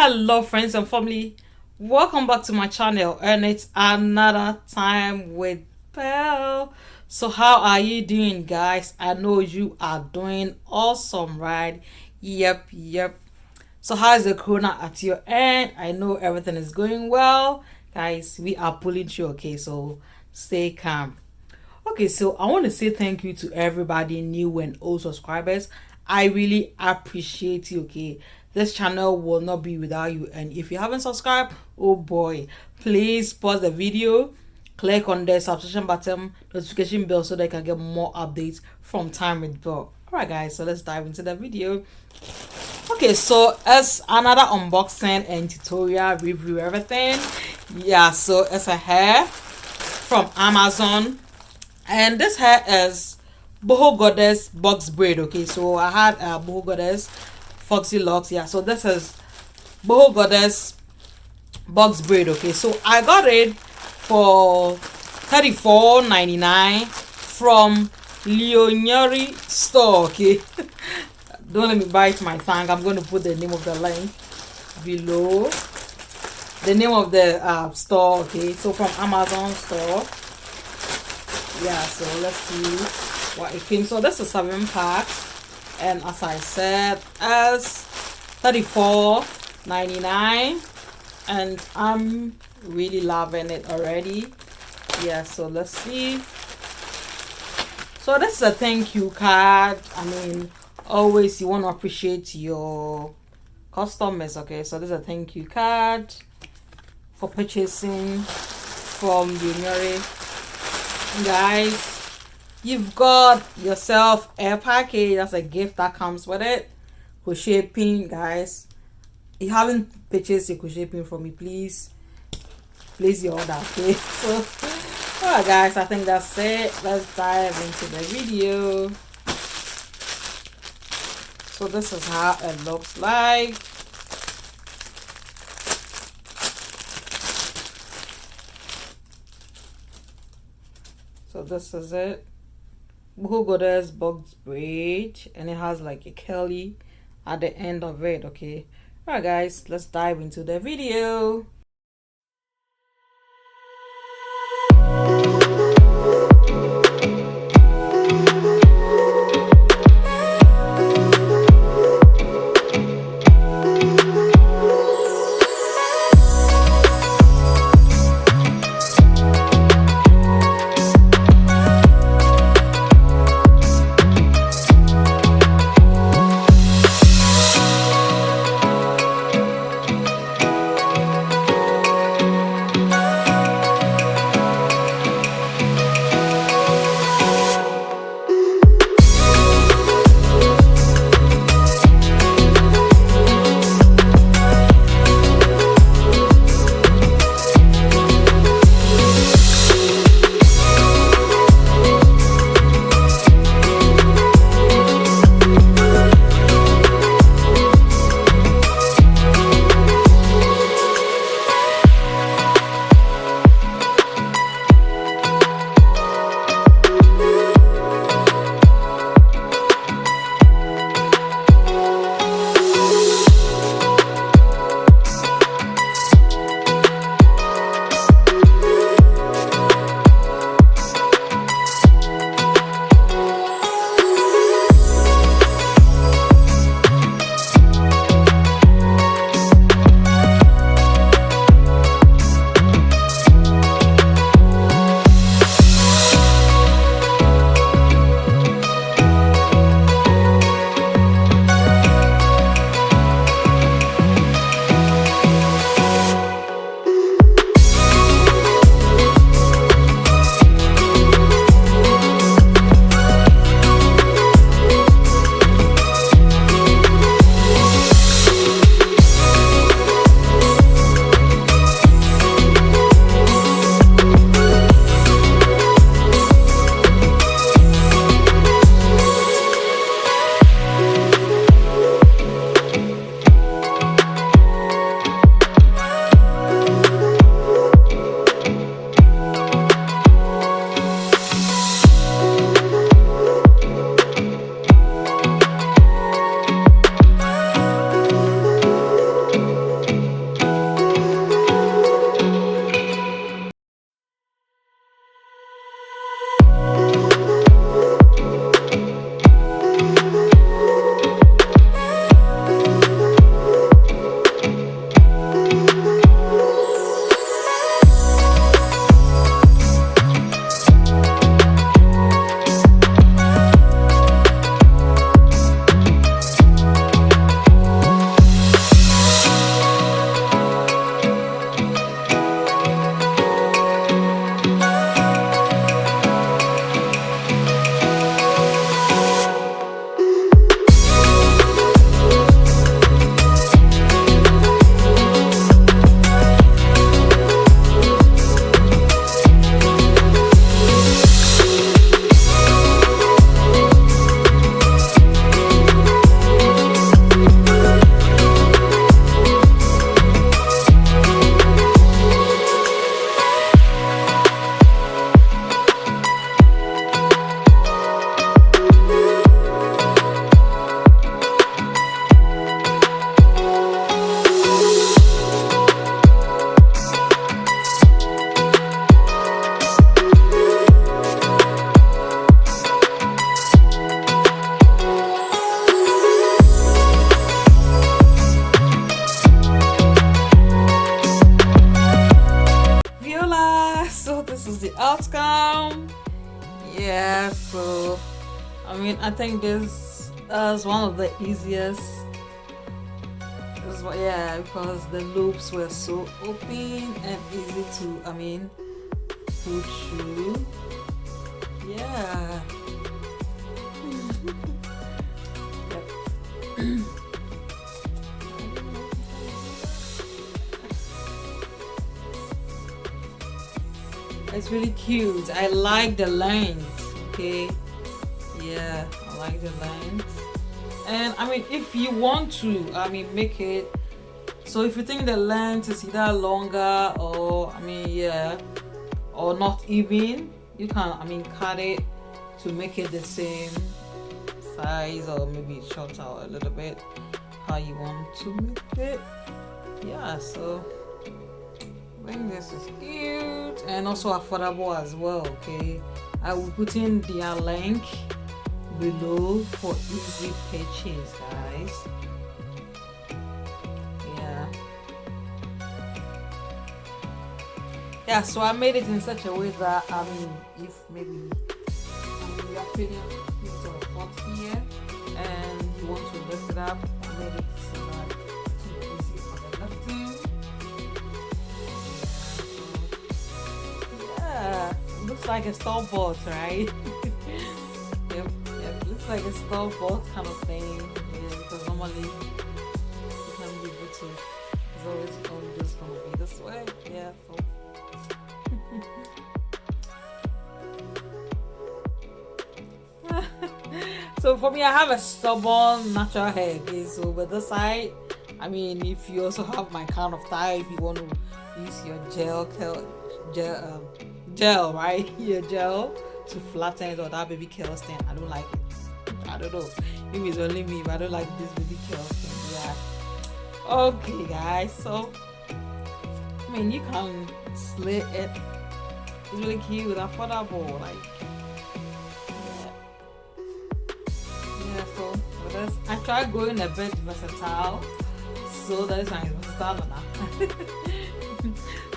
Hello friends and family, welcome back to my channel, and it's another time with BEL. So how are you doing, guys? I know you are doing awesome, right? Yep. So how is the corona at your end? I know everything is going well, guys. We are pulling through, okay? So stay calm. Okay, so I want to say thank you to everybody, new and old subscribers. I really appreciate you, okay? This channel will not be without you. And if you haven't subscribed, oh boy, please pause the video, click on the subscription button, notification bell, so that you can get more updates from time with BEL. Alright guys, so let's dive into the video. Okay, so as another unboxing and tutorial review everything. Yeah, so it's a hair from Amazon. And this hair is boho goddess box braid. Okay, so I had a boho goddess foxy locks. Yeah, so this is boho goddess box braid. Okay, so I got it for $34.99 from LEONYERI store. Okay, don't let me bite my tongue. I'm going to put the name of the link below, the name of the store. Okay, so from Amazon store. Yeah, so let's see what it came. So this is 7 packs, and as I said, as $34.99, and I'm really loving it already. Yeah, so let's see. So this is a thank you card. I mean, always you want to appreciate your customers. Okay, so this is a thank you card for purchasing from LEONYERI. Guys, you've got yourself a package. That's a gift that comes with it. Crochet pin, guys. If you haven't purchased your crochet pin from me, please place your order, okay? So alright guys, I think that's it. Let's dive into the video. So this is how it looks like. So this is it. Boho goddess box braid, and it has like a curly at the end of it. Okay, alright guys, let's dive into the video. Yeah, so I mean, I think this is one of the easiest. Yeah, because the loops were so open and easy to, I mean, put through. Yeah. It's really cute. I like the length. Okay. Yeah, I like the length. And I mean, if you want to, I mean, make it. So if you think the length is either longer or, I mean, yeah, or not even, you can, I mean, cut it to make it the same size, or maybe shorter a little bit, how you want to make it. Yeah, so I think this is cute and also affordable as well. Okay, I will put in their link below for easy purchase, guys. Yeah, so I made it in such a way that, I mean, if maybe you are feeling sort of hot here and you want to lift it up, I made it so that it's easy for the lifting. Yeah, it looks like a store-bought, right? Yep, looks like a store-bought kind of thing. Yeah, because normally you can be able to, it's always just going to be this way. Yeah, so. So for me, I have a stubborn natural hair. Okay, so with this side, I mean, if you also have my kind of type, you want to use your gel, right? Your gel to flatten it, or that baby curl stain. I don't like it. I don't know. Maybe it's only me, but I don't like this baby curl stain. Yeah. Okay, guys. So I mean, you can slit it. It's really cute, affordable, like. Yeah, so with this, I tried going a bit versatile, so that is why it's versatile now.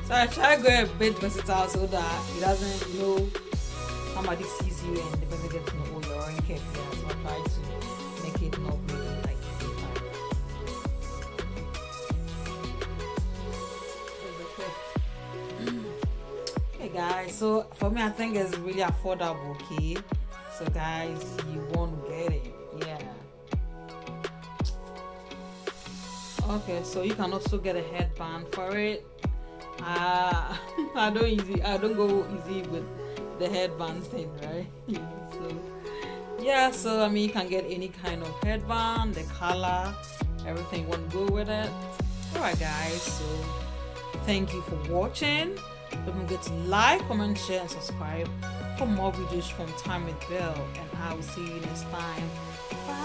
So I tried going a bit versatile so that it doesn't, you know, somebody sees you and the person gets to know, oh, you're wearing cape. Yeah, so I tried to make it not really like hey guys, so for me, I think it's really affordable. Okay, so guys, you want to get it. Yeah. Okay, so you can also get a headband for it. I don't go easy with the headband thing, right? So I mean, you can get any kind of headband, the color, everything you want to go with it. Alright guys, so thank you for watching. Don't forget to like, comment, share, and subscribe for more videos from Time with BEL, and I will see you next time. Bye.